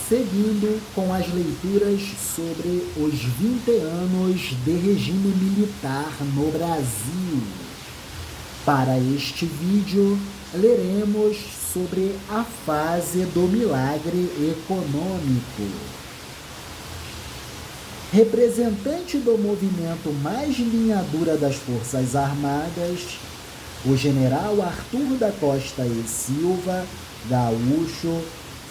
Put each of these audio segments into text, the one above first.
Seguindo com as leituras sobre os 20 anos de regime militar no Brasil. Para este vídeo, leremos sobre a fase do milagre econômico. Representante do movimento mais linha dura das Forças Armadas, o general Arthur da Costa e Silva, gaúcho,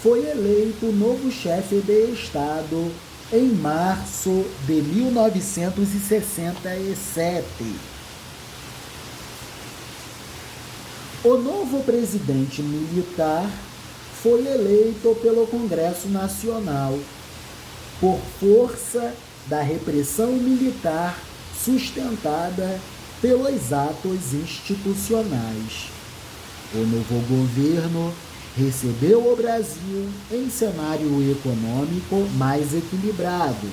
foi eleito novo chefe de Estado em março de 1967. O novo presidente militar foi eleito pelo Congresso Nacional por força da repressão militar sustentada pelos atos institucionais. O novo governo recebeu o Brasil em cenário econômico mais equilibrado,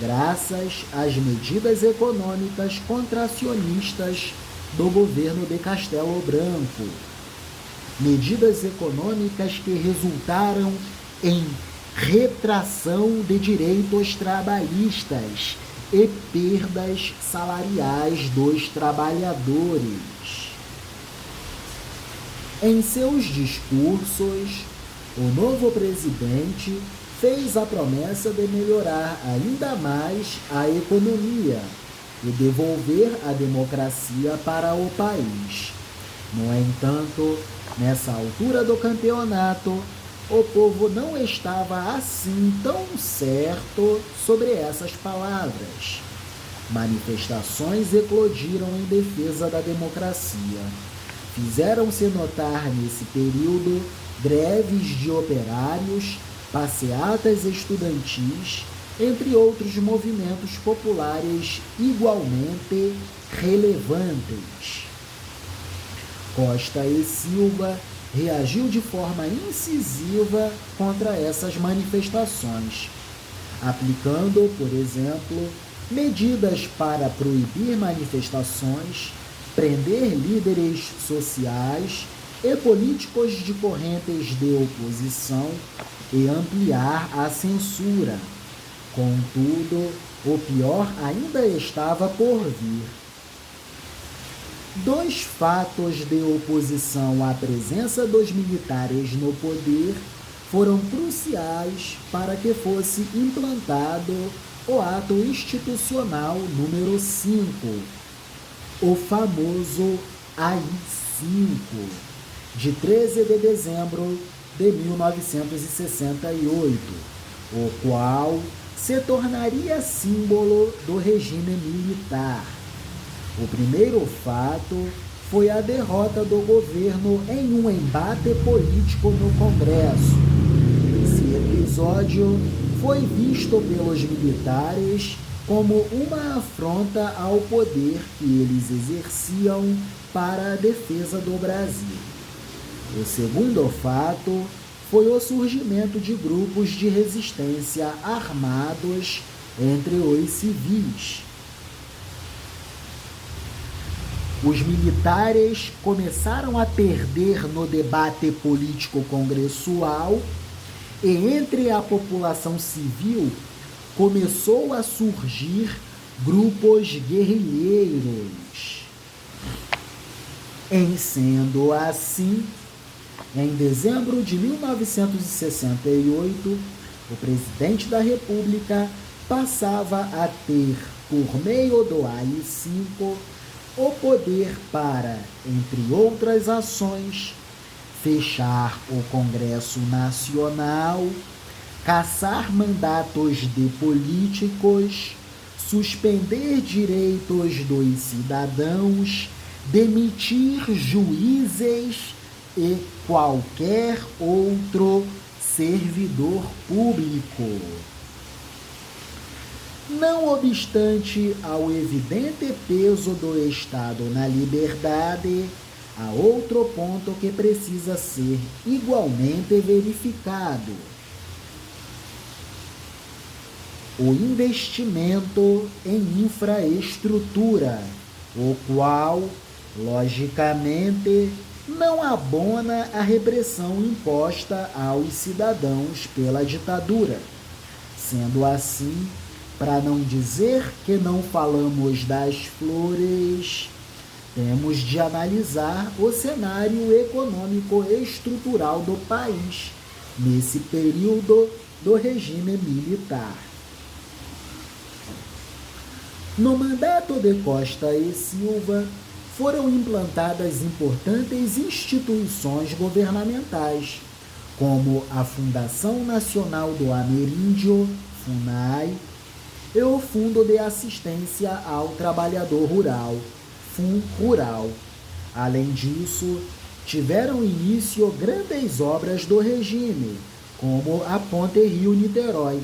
graças às medidas econômicas contracionistas do governo de Castelo Branco. Medidas econômicas que resultaram em retração de direitos trabalhistas e perdas salariais dos trabalhadores. Em seus discursos, o novo presidente fez a promessa de melhorar ainda mais a economia e devolver a democracia para o país. No entanto, nessa altura do campeonato, o povo não estava assim tão certo sobre essas palavras. Manifestações eclodiram em defesa da democracia. Fizeram-se notar nesse período greves de operários, passeatas estudantis, entre outros movimentos populares igualmente relevantes. Costa e Silva reagiu de forma incisiva contra essas manifestações, aplicando, por exemplo, medidas para proibir manifestações, prender líderes sociais e políticos de correntes de oposição e ampliar a censura. Contudo, o pior ainda estava por vir. Dois fatos de oposição à presença dos militares no poder foram cruciais para que fosse implantado o ato institucional número 5, o famoso AI-5, de 13 de dezembro de 1968, o qual se tornaria símbolo do regime militar. O primeiro fato foi a derrota do governo em um embate político no Congresso. Esse episódio foi visto pelos militares como uma afronta ao poder que eles exerciam para a defesa do Brasil. O segundo fato foi o surgimento de grupos de resistência armados entre os civis. Os militares começaram a perder no debate político congressual e entre a população civil começou a surgir grupos guerrilheiros. Em sendo assim, em dezembro de 1968, o presidente da República passava a ter, por meio do AI-5, o poder para, entre outras ações, fechar o Congresso Nacional, cassar mandatos de políticos, suspender direitos dos cidadãos, demitir juízes e qualquer outro servidor público. Não obstante ao evidente peso do Estado na liberdade, há outro ponto que precisa ser igualmente verificado: o investimento em infraestrutura, o qual, logicamente, não abona a repressão imposta aos cidadãos pela ditadura. Sendo assim, para não dizer que não falamos das flores, temos de analisar o cenário econômico estrutural do país nesse período do regime militar. No mandato de Costa e Silva, foram implantadas importantes instituições governamentais, como a Fundação Nacional do Ameríndio, FUNAI, e o Fundo de Assistência ao Trabalhador Rural, FUNRURAL. Além disso, tiveram início grandes obras do regime, como a Ponte Rio-Niterói,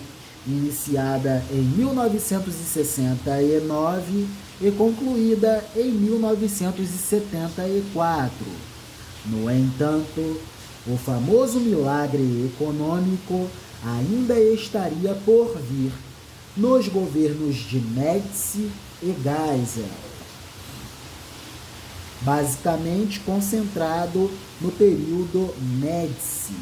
iniciada em 1969 e concluída em 1974. No entanto, o famoso milagre econômico ainda estaria por vir nos governos de Médici e Geisel, basicamente concentrado no período Médici.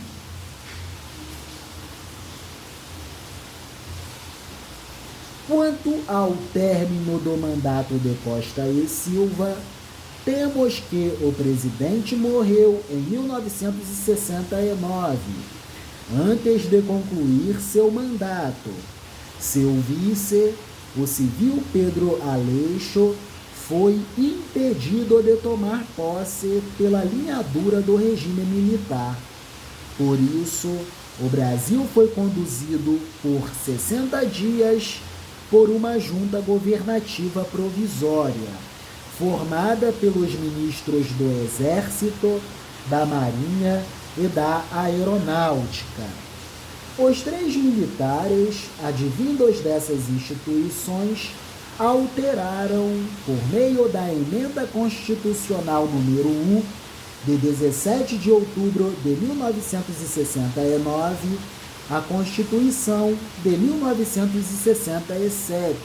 Quanto ao término do mandato de Costa e Silva, temos que o presidente morreu em 1969, antes de concluir seu mandato. Seu vice, o civil Pedro Aleixo, foi impedido de tomar posse pela linha dura do regime militar. Por isso, o Brasil foi conduzido por 60 dias por uma junta governativa provisória, formada pelos ministros do Exército, da Marinha e da Aeronáutica. Os 3 militares, advindos dessas instituições, alteraram, por meio da Emenda Constitucional número 1, de 17 de outubro de 1969, a Constituição de 1967,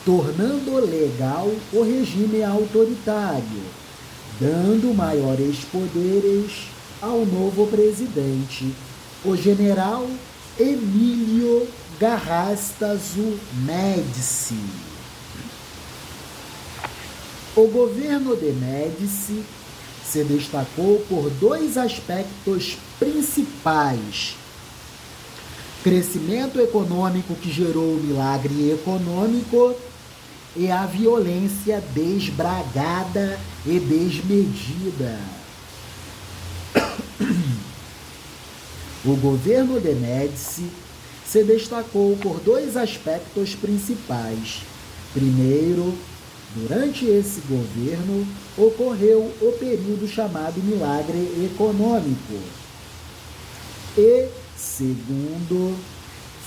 tornando legal o regime autoritário, dando maiores poderes ao novo presidente, o general Emílio Garrastazu Médici. O governo de Médici se destacou por 2 aspectos principais: crescimento econômico que gerou o milagre econômico e a violência desbragada e desmedida. O governo de Médici se destacou por 2 aspectos principais. Primeiro, durante esse governo, ocorreu o período chamado milagre econômico. E, segundo,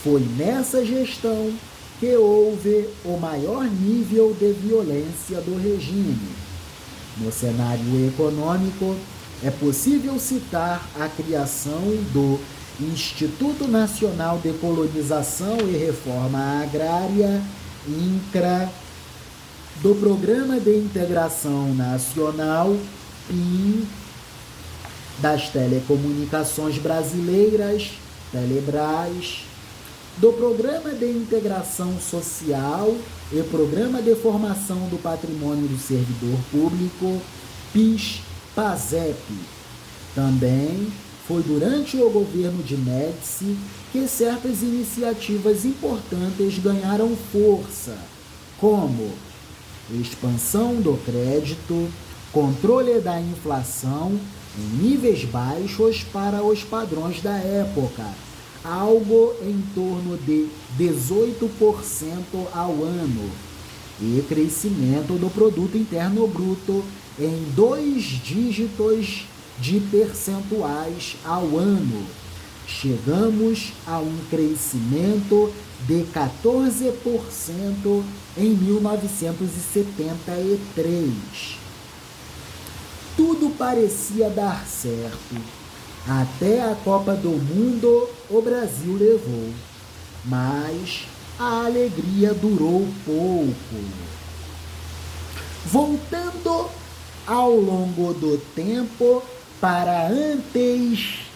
foi nessa gestão que houve o maior nível de violência do regime. No cenário econômico, é possível citar a criação do Instituto Nacional de Colonização e Reforma Agrária, INCRA, do Programa de Integração Nacional, PIN, das Telecomunicações Brasileiras, Telebrás, do Programa de Integração Social e Programa de Formação do Patrimônio do Servidor Público, PIS-PASEP. Também foi durante o governo de Médici que certas iniciativas importantes ganharam força, como expansão do crédito, controle da inflação em níveis baixos para os padrões da época, algo em torno de 18% ao ano, e crescimento do Produto Interno Bruto em 2 dígitos de percentuais ao ano. Chegamos a um crescimento de 14% em 1973. Tudo parecia dar certo. Até a Copa do Mundo o Brasil levou, mas a alegria durou pouco. Voltando ao longo do tempo para antes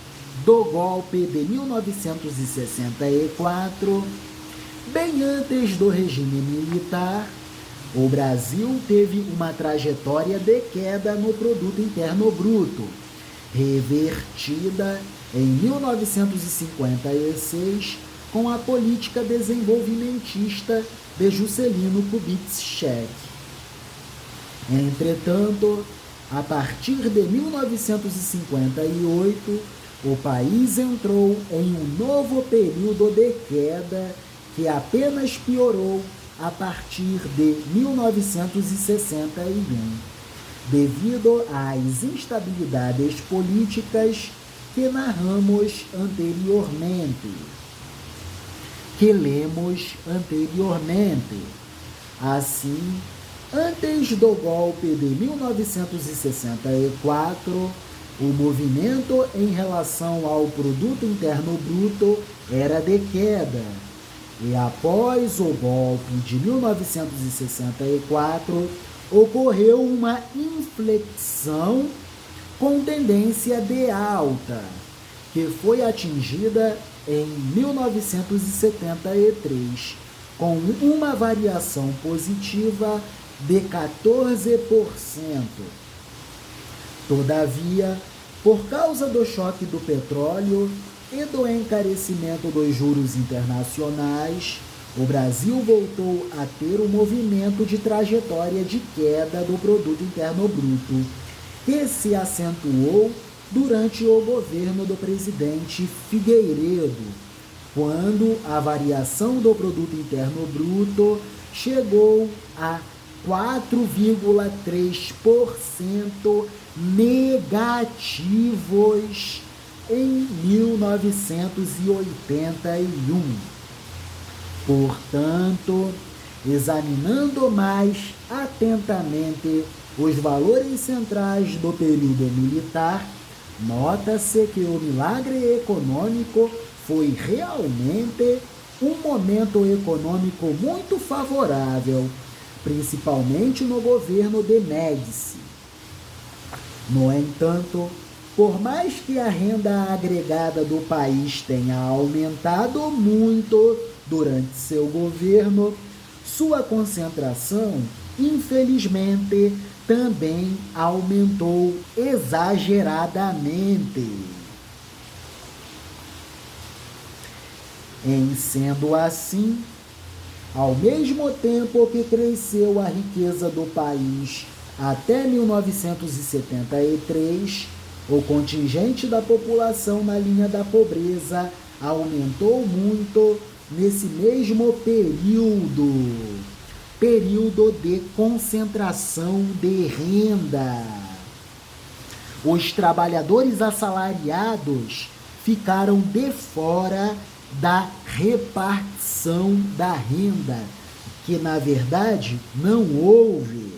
do golpe de 1964, bem antes do regime militar, o Brasil teve uma trajetória de queda no Produto Interno Bruto, revertida em 1956 com a política desenvolvimentista de Juscelino Kubitschek. Entretanto, a partir de 1958, o país entrou em um novo período de queda que apenas piorou a partir de 1961, devido às instabilidades políticas que narramos anteriormente, que lemos anteriormente. Assim, antes do golpe de 1964, o movimento em relação ao Produto Interno Bruto era de queda. E após o golpe de 1964, ocorreu uma inflexão com tendência de alta, que foi atingida em 1973, com uma variação positiva de 14%. Todavia, por causa do choque do petróleo e do encarecimento dos juros internacionais, o Brasil voltou a ter um movimento de trajetória de queda do Produto Interno Bruto, que se acentuou durante o governo do presidente Figueiredo, quando a variação do Produto Interno Bruto chegou a 4,3% negativos em 1981. Portanto, examinando mais atentamente os valores centrais do período militar, nota-se que o milagre econômico foi realmente um momento econômico muito favorável, principalmente no governo de Médici. No entanto, por mais que a renda agregada do país tenha aumentado muito durante seu governo, sua concentração, infelizmente, também aumentou exageradamente. Em sendo assim, ao mesmo tempo que cresceu a riqueza do país até 1973, o contingente da população na linha da pobreza aumentou muito nesse mesmo período de concentração de renda. Os trabalhadores assalariados ficaram de fora da repartição da renda, que na verdade não houve.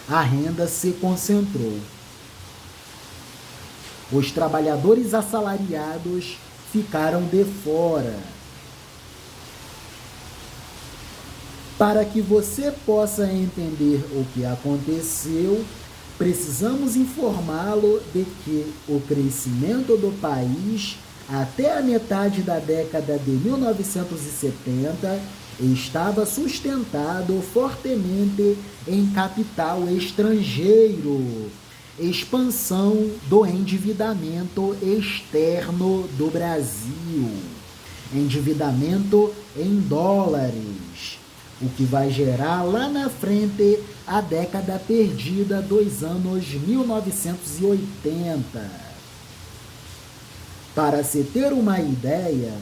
A renda se concentrou. Os trabalhadores assalariados ficaram de fora. Para que você possa entender o que aconteceu, precisamos informá-lo de que o crescimento do país até a metade da década de 1970 estava sustentado fortemente em capital estrangeiro, expansão do endividamento externo do Brasil, endividamento em dólares, o que vai gerar lá na frente a década perdida dos anos 1980. Para se ter uma ideia,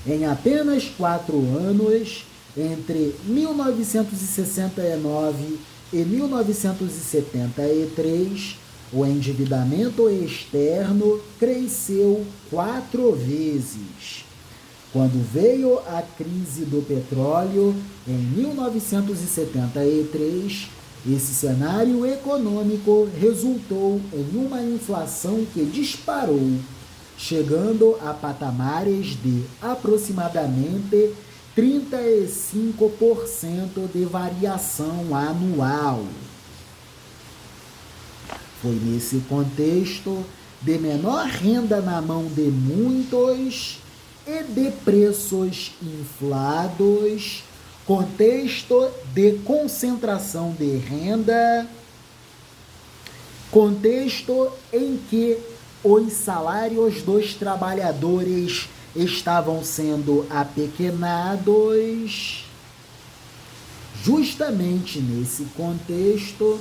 em apenas 4 anos, entre 1969 e 1973, o endividamento externo cresceu 4 vezes. Quando veio a crise do petróleo, em 1973, esse cenário econômico resultou em uma inflação que disparou, chegando a patamares de aproximadamente 35% de variação anual. Foi nesse contexto de menor renda na mão de muitos e de preços inflados, contexto de concentração de renda, contexto em que os salários dos trabalhadores estavam sendo apequenados. Justamente nesse contexto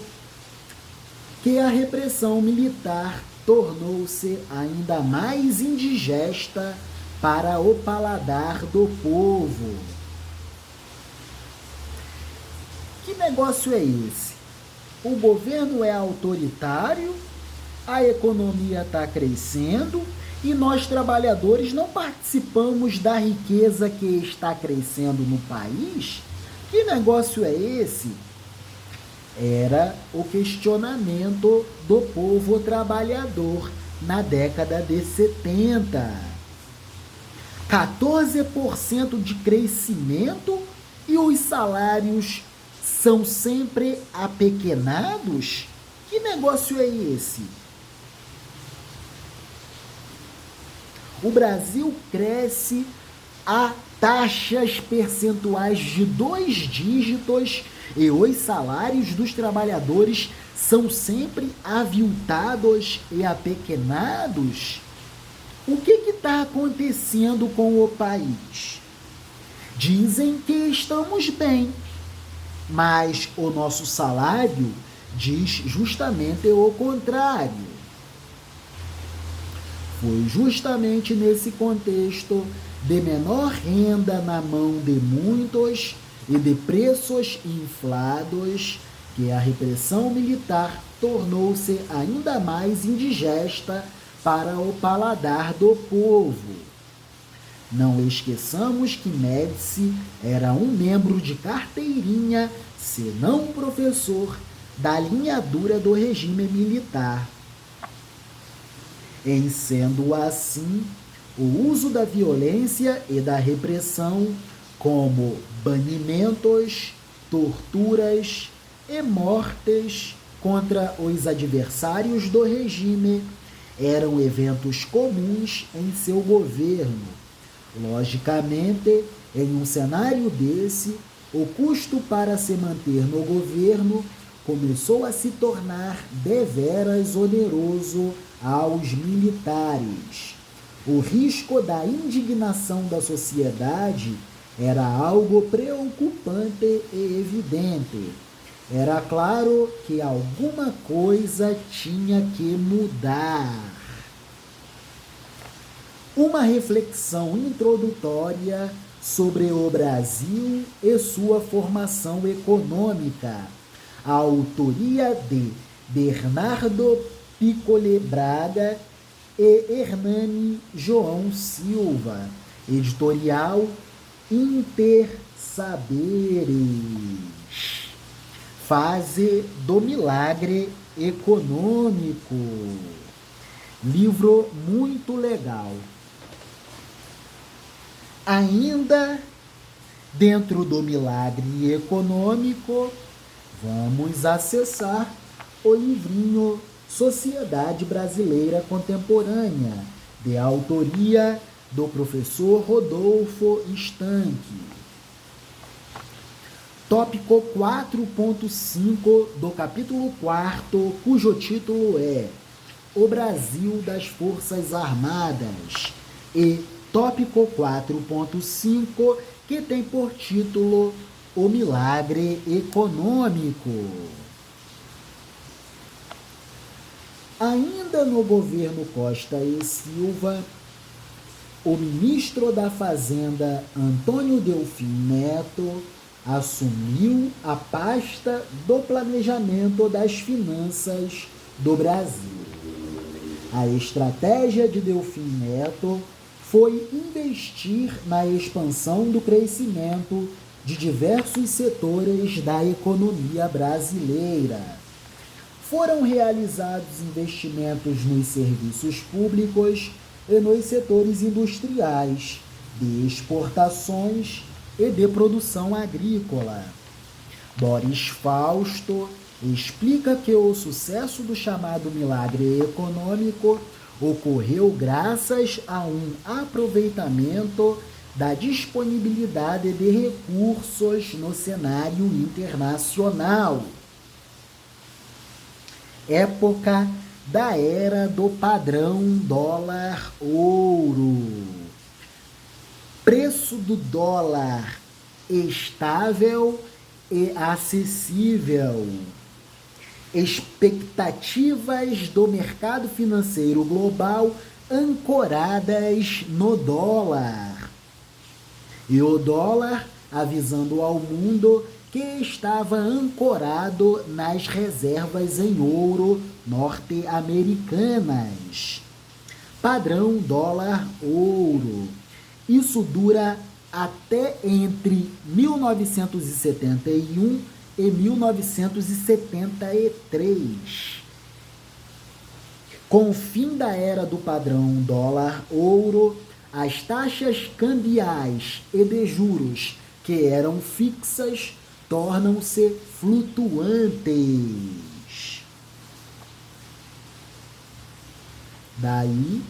que a repressão militar tornou-se ainda mais indigesta para o paladar do povo. Que negócio é esse? O governo é autoritário, a economia está crescendo e nós trabalhadores não participamos da riqueza que está crescendo no país? Que negócio é esse? Era o questionamento do povo trabalhador na década de 70. 14% de crescimento e os salários são sempre apequenados? Que negócio é esse? O Brasil cresce a taxas percentuais de 2 dígitos e os salários dos trabalhadores são sempre aviltados e apequenados? O que está acontecendo com o país? Dizem que estamos bem, mas o nosso salário diz justamente o contrário. Foi justamente nesse contexto de menor renda na mão de muitos e de preços inflados que a repressão militar tornou-se ainda mais indigesta para o paladar do povo. Não esqueçamos que Médici era um membro de carteirinha, se não um professor, da linha dura do regime militar. Em sendo assim, o uso da violência e da repressão, como banimentos, torturas e mortes contra os adversários do regime, eram eventos comuns em seu governo. Logicamente, em um cenário desse, o custo para se manter no governo começou a se tornar deveras oneroso aos militares. O risco da indignação da sociedade era algo preocupante e evidente. Era claro que alguma coisa tinha que mudar. Uma reflexão introdutória sobre o Brasil e sua formação econômica. A autoria de Bernardo Piccoli Braga e Hernani João Silva. Editorial Intersaberes. Fase do milagre econômico. Livro muito legal. Ainda dentro do milagre econômico, vamos acessar o livrinho Sociedade Brasileira Contemporânea, de autoria do professor Rodolfo Estanque. Tópico 4.5 do capítulo 4, cujo título é O Brasil das Forças Armadas, e tópico 4.5, que tem por título O Milagre Econômico. Ainda no governo Costa e Silva, o ministro da Fazenda, Antônio Delfim Neto, assumiu a pasta do planejamento das finanças do Brasil. A estratégia de Delfim Neto foi investir na expansão do crescimento de diversos setores da economia brasileira. Foram realizados investimentos nos serviços públicos e nos setores industriais, de exportações e de produção agrícola. Boris Fausto explica que o sucesso do chamado milagre econômico ocorreu graças a um aproveitamento da disponibilidade de recursos no cenário internacional. Época da era do padrão dólar-ouro. Preço do dólar estável e acessível. Expectativas do mercado financeiro global ancoradas no dólar. E o dólar avisando ao mundo que estava ancorado nas reservas em ouro norte-americanas. Padrão dólar-ouro. Isso dura até entre 1971 e 1973. Com o fim da era do padrão dólar-ouro, as taxas cambiais e de juros que eram fixas tornam-se flutuantes. Daí,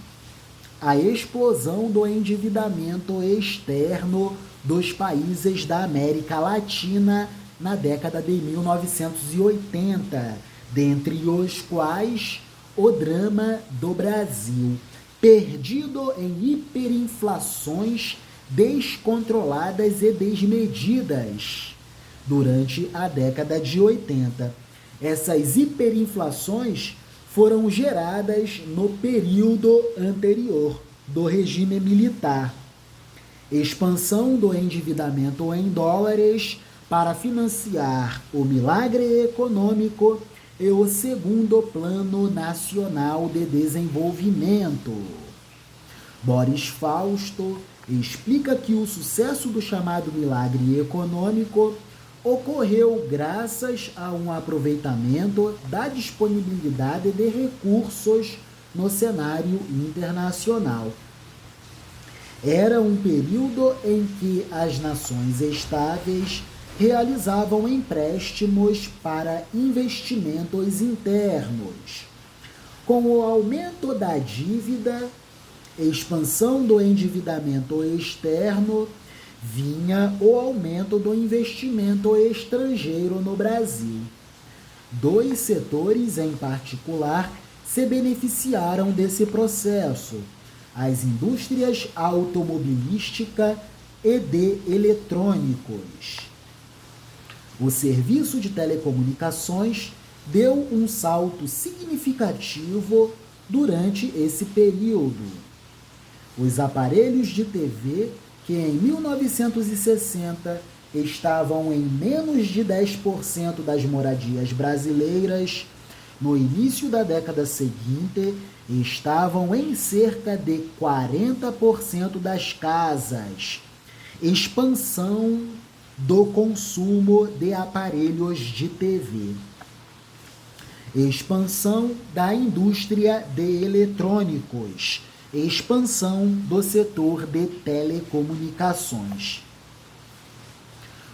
a explosão do endividamento externo dos países da América Latina na década de 1980, dentre os quais o drama do Brasil, perdido em hiperinflações descontroladas e desmedidas durante a década de 80. Essas hiperinflações foram geradas no período anterior do regime militar. Expansão do endividamento em dólares para financiar o milagre econômico e o segundo Plano Nacional de Desenvolvimento. Boris Fausto explica que o sucesso do chamado milagre econômico ocorreu graças a um aproveitamento da disponibilidade de recursos no cenário internacional. Era um período em que as nações estáveis realizavam empréstimos para investimentos internos. Com o aumento da dívida, expansão do endividamento externo, vinha o aumento do investimento estrangeiro no Brasil. Dois setores em particular se beneficiaram desse processo: as indústrias automobilística e de eletrônicos. O serviço de telecomunicações deu um salto significativo durante esse período. Os aparelhos de TV, que em 1960 estavam em menos de 10% das moradias brasileiras, no início da década seguinte, estavam em cerca de 40% das casas. Expansão do consumo de aparelhos de TV. Expansão da indústria de eletrônicos. Expansão do setor de telecomunicações.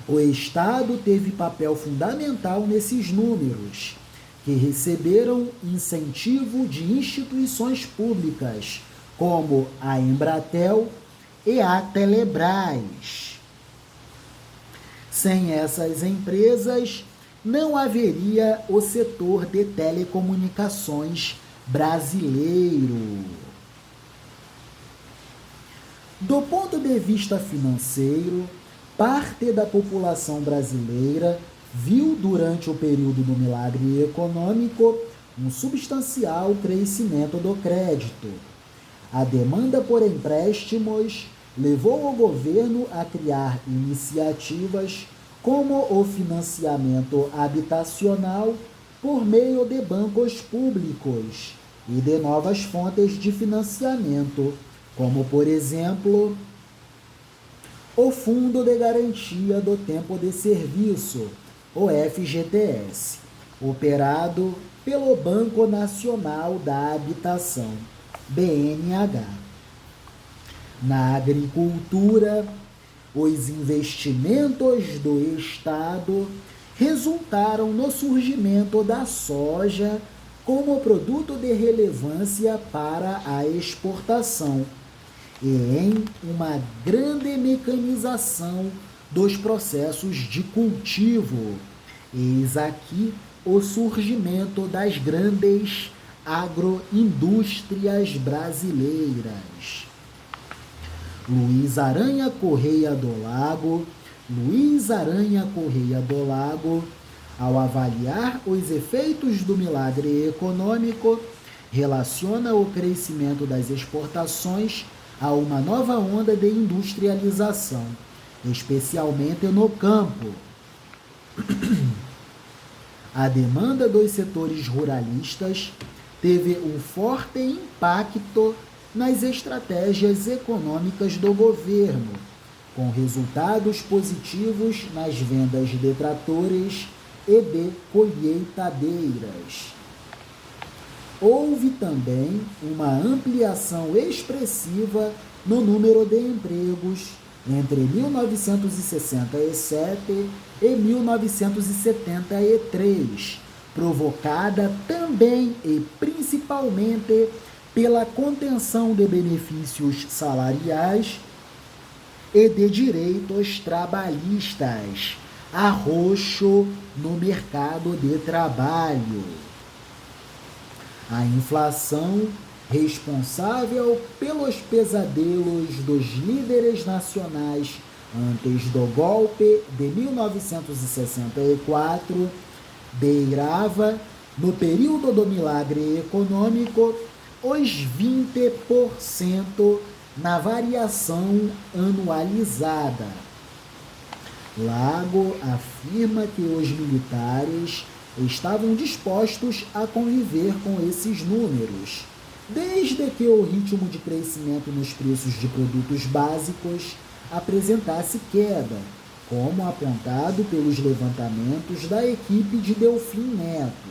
O Estado teve papel fundamental nesses números, que receberam incentivo de instituições públicas, como a Embratel e a Telebrás. Sem essas empresas, não haveria o setor de telecomunicações brasileiro. Do ponto de vista financeiro, parte da população brasileira viu durante o período do milagre econômico um substancial crescimento do crédito. A demanda por empréstimos levou o governo a criar iniciativas como o financiamento habitacional por meio de bancos públicos e de novas fontes de financiamento, como, por exemplo, o Fundo de Garantia do Tempo de Serviço, o FGTS, operado pelo Banco Nacional da Habitação, BNH. Na agricultura, os investimentos do Estado resultaram no surgimento da soja como produto de relevância para a exportação e em uma grande mecanização dos processos de cultivo. Eis aqui o surgimento das grandes agroindústrias brasileiras. Luiz Aranha Correia do Lago, ao avaliar os efeitos do milagre econômico, relaciona o crescimento das exportações a uma nova onda de industrialização, especialmente no campo. A demanda dos setores ruralistas teve um forte impacto nas estratégias econômicas do governo, com resultados positivos nas vendas de tratores e de colheitadeiras. Houve também uma ampliação expressiva no número de empregos entre 1967 e 1973, provocada também e principalmente pela contenção de benefícios salariais e de direitos trabalhistas, arroxo no mercado de trabalho. A inflação, responsável pelos pesadelos dos líderes nacionais antes do golpe de 1964, beirava, no período do milagre econômico, os 20% na variação anualizada. Lago afirma que os militares estavam dispostos a conviver com esses números, desde que o ritmo de crescimento nos preços de produtos básicos apresentasse queda, como apontado pelos levantamentos da equipe de Delfim Neto.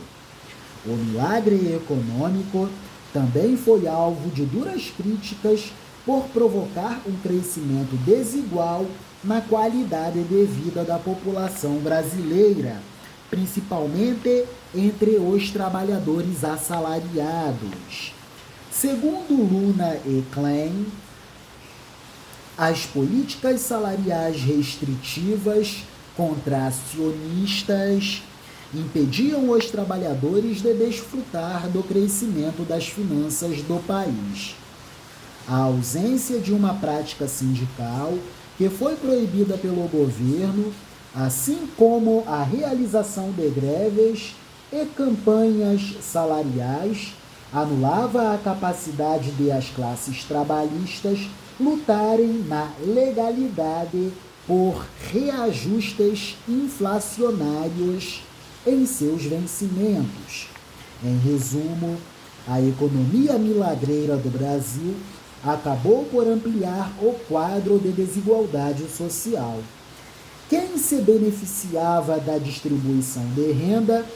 O milagre econômico também foi alvo de duras críticas por provocar um crescimento desigual na qualidade de vida da população brasileira, principalmente entre os trabalhadores assalariados. Segundo Luna e Klein, as políticas salariais restritivas, contracionistas, impediam os trabalhadores de desfrutar do crescimento das finanças do país. A ausência de uma prática sindical, que foi proibida pelo governo, assim como a realização de greves e campanhas salariais, anulava a capacidade de as classes trabalhistas lutarem na legalidade por reajustes inflacionários em seus vencimentos. Em resumo, a economia milagreira do Brasil acabou por ampliar o quadro de desigualdade social. Quem se beneficiava da distribuição de renda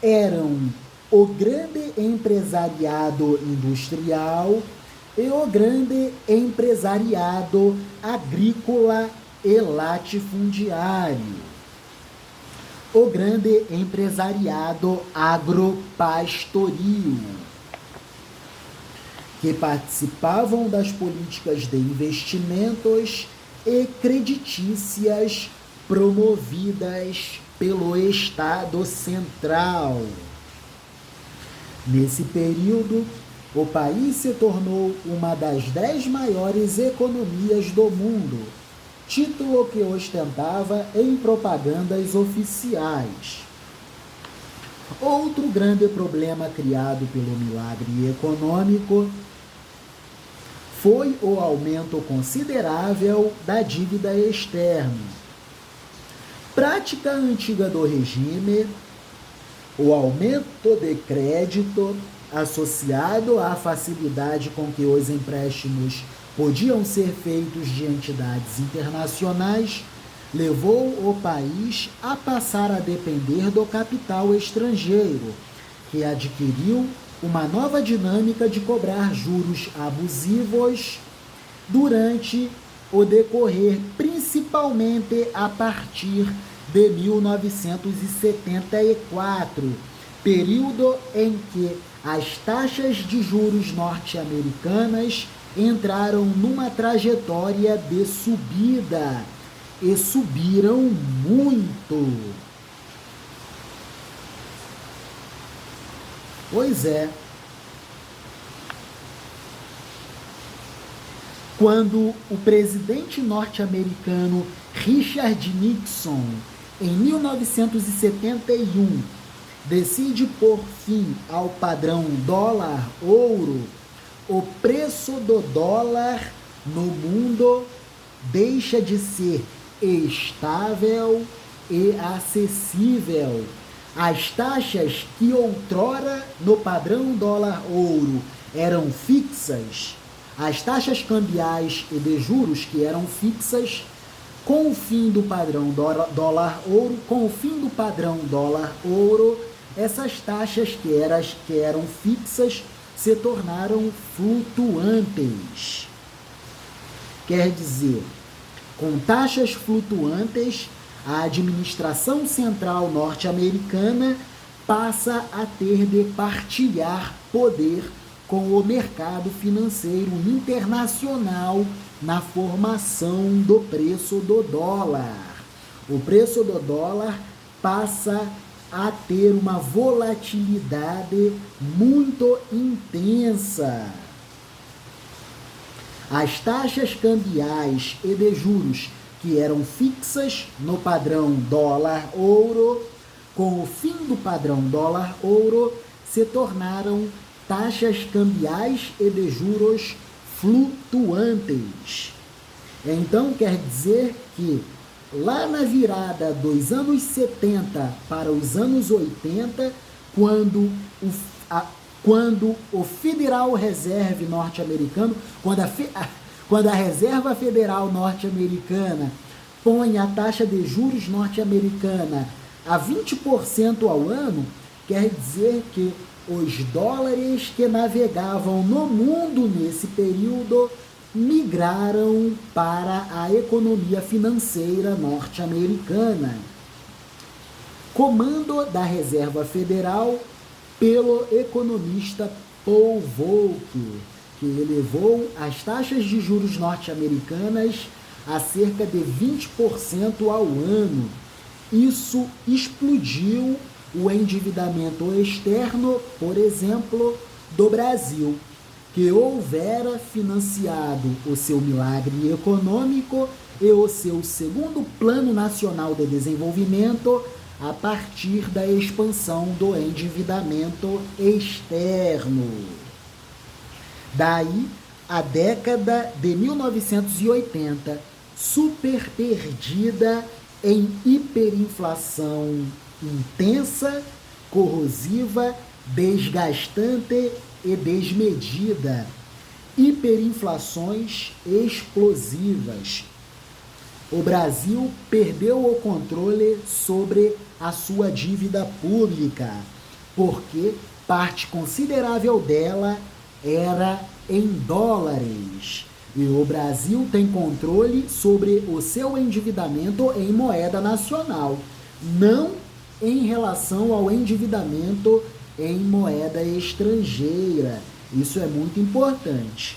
eram o grande empresariado industrial e o grande empresariado agrícola e latifundiário. O grande empresariado agropastoril, que participavam das políticas de investimentos e creditícias promovidas pelo Estado Central. Nesse período, o país se tornou uma das 10 maiores economias do mundo, título que ostentava em propagandas oficiais. Outro grande problema criado pelo milagre econômico foi o aumento considerável da dívida externa. Prática antiga do regime, o aumento de crédito associado à facilidade com que os empréstimos podiam ser feitos de entidades internacionais, levou o país a passar a depender do capital estrangeiro, que adquiriu uma nova dinâmica de cobrar juros abusivos durante o decorrer, principalmente a partir de 1974, período em que as taxas de juros norte-americanas entraram numa trajetória de subida e subiram muito. Pois é. Quando o presidente norte-americano Richard Nixon, em 1971, decide pôr fim ao padrão dólar-ouro, o preço do dólar no mundo deixa de ser estável e acessível. As taxas que outrora no padrão dólar-ouro eram fixas, as taxas cambiais e de juros que eram fixas, com o fim do padrão dólar-ouro, essas taxas que eram fixas se tornaram flutuantes. Quer dizer, com taxas flutuantes, a administração central norte-americana passa a ter de partilhar poder com o mercado financeiro internacional na formação do preço do dólar. O preço do dólar passa a ter uma volatilidade muito intensa. As taxas cambiais e de juros que eram fixas no padrão dólar-ouro, com o fim do padrão dólar-ouro, se tornaram taxas cambiais e de juros flutuantes. Então, quer dizer que lá na virada dos anos 70 para os anos 80, quando o Federal Reserve norte-americano, quando a Reserva Federal norte-americana põe a taxa de juros norte-americana a 20% ao ano, quer dizer que os dólares que navegavam no mundo nesse período migraram para a economia financeira norte-americana. Comando da Reserva Federal pelo economista Paul Volcker, que elevou as taxas de juros norte-americanas a cerca de 20% ao ano. Isso explodiu o endividamento externo, por exemplo, do Brasil, que houvera financiado o seu milagre econômico e o seu segundo Plano Nacional de Desenvolvimento a partir da expansão do endividamento externo. Daí, a década de 1980, super perdida em hiperinflação intensa, corrosiva, desgastante e desmedida. Hiperinflações explosivas. O Brasil perdeu o controle sobre a sua dívida pública, porque parte considerável dela era em dólares. E o Brasil tem controle sobre o seu endividamento em moeda nacional, não em relação ao endividamento em moeda estrangeira. Isso é muito importante.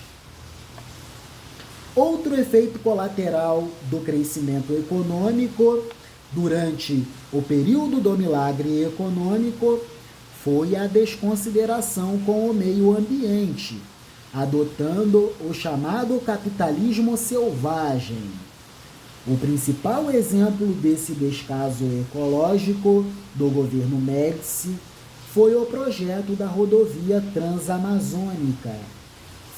Outro efeito colateral do crescimento econômico durante o período do milagre econômico foi a desconsideração com o meio ambiente, adotando o chamado capitalismo selvagem. O principal exemplo desse descaso ecológico do governo Médici foi o projeto da rodovia transamazônica,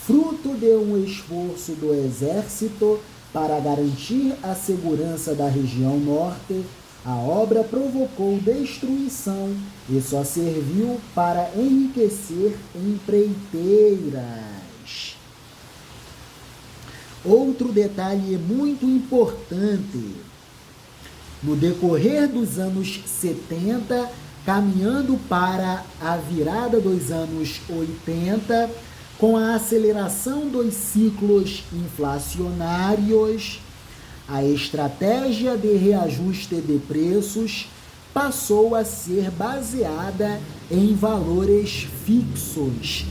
fruto de um esforço do Exército para garantir a segurança da região norte. A obra provocou destruição e só serviu para enriquecer empreiteiras. Outro detalhe muito importante: no decorrer dos anos 70, caminhando para a virada dos anos 80, com a aceleração dos ciclos inflacionários, A estratégia de reajuste de preços passou a ser baseada em valores fixos,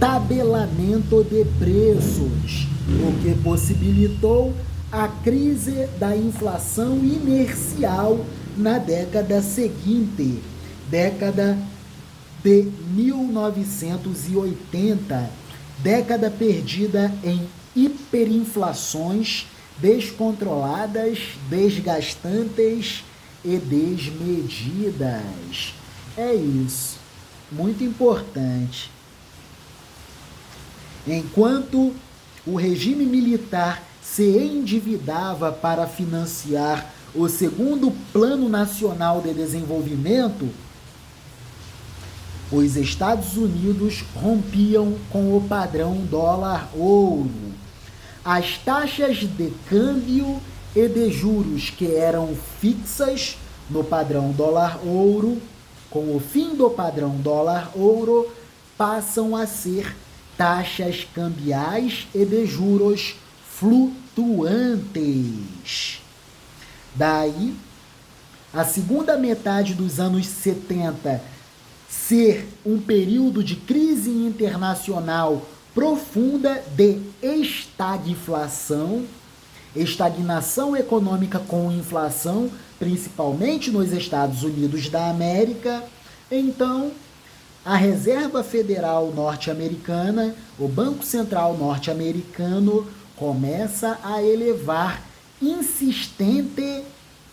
tabelamento de preços, o que possibilitou a crise da inflação inercial na década seguinte, década de 1980, década perdida em hiperinflações descontroladas, desgastantes e desmedidas. É isso, muito importante. Enquanto o regime militar se endividava para financiar o segundo Plano Nacional de Desenvolvimento, os Estados Unidos rompiam com o padrão dólar-ouro. As taxas de câmbio e de juros que eram fixas no padrão dólar-ouro, com o fim do padrão dólar-ouro, passam a ser taxas cambiais e de juros flutuantes. Daí, a segunda metade dos anos 70 ser um período de crise internacional profunda de estagflação, estagnação econômica com inflação, principalmente nos Estados Unidos da América. Então, a Reserva Federal norte-americana, o Banco Central norte-americano, começa a elevar insistente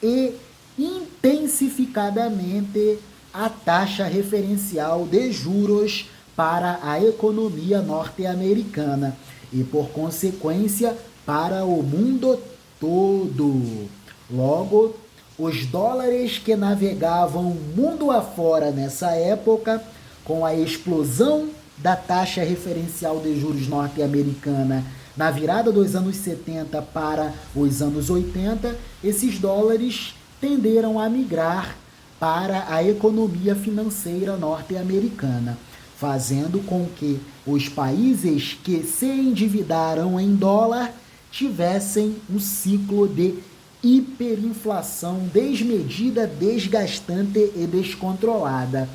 e intensificadamente a taxa referencial de juros para a economia norte-americana e, por consequência, para o mundo todo. Logo, os dólares que navegavam mundo afora nessa época, com a explosão da taxa referencial de juros norte-americana na virada dos anos 70 para os anos 80, esses dólares tenderam a migrar para a economia financeira norte-americana, fazendo com que os países que se endividaram em dólar tivessem um ciclo de hiperinflação desmedida, desgastante e descontrolada.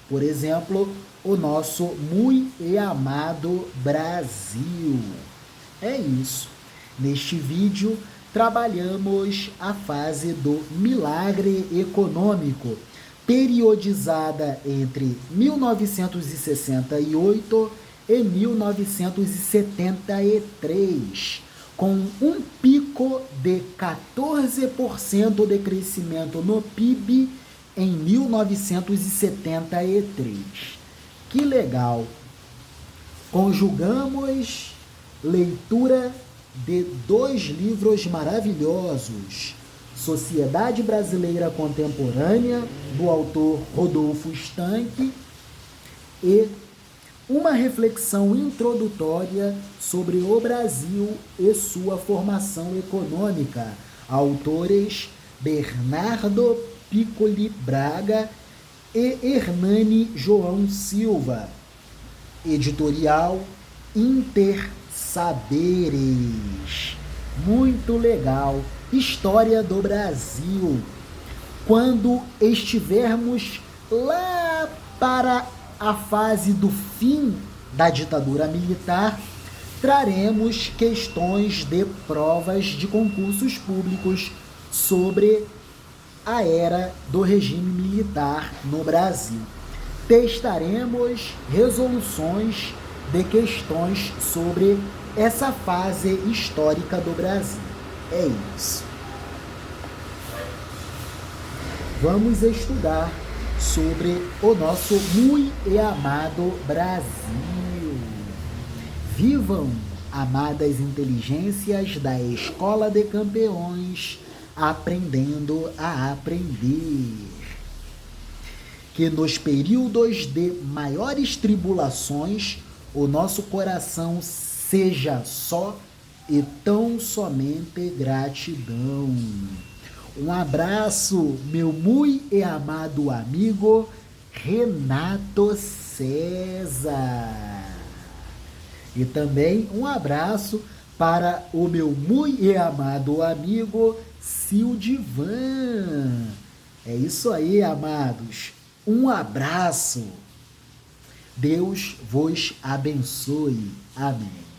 Por exemplo, o nosso muito e amado Brasil. É isso. Neste vídeo, trabalhamos a fase do milagre econômico, periodizada entre 1968 e 1973, com um pico de 14% de crescimento no PIB em 1973. Que legal! Conjugamos leitura de dois livros maravilhosos: Sociedade Brasileira Contemporânea, do autor Rodolfo Stanque, e uma reflexão introdutória sobre o Brasil e sua formação econômica, autores Bernardo Piccoli Braga e Hernani João Silva, editorial Intersaberes. Muito legal. História do Brasil. Quando estivermos lá para a fase do fim da ditadura militar, traremos questões de provas de concursos públicos sobre a era do regime militar no Brasil. Testaremos resoluções de questões sobre essa fase histórica do Brasil. É isso. Vamos estudar sobre o nosso muito e amado Brasil. Vivam, amadas inteligências da Escola de Campeões, aprendendo a aprender. Que nos períodos de maiores tribulações, o nosso coração seja só e tão somente gratidão. Um abraço, meu muito e amado amigo Renato César. E também um abraço para o meu muito amado amigo Sildivan. É isso aí, amados. Um abraço. Deus vos abençoe. Amém.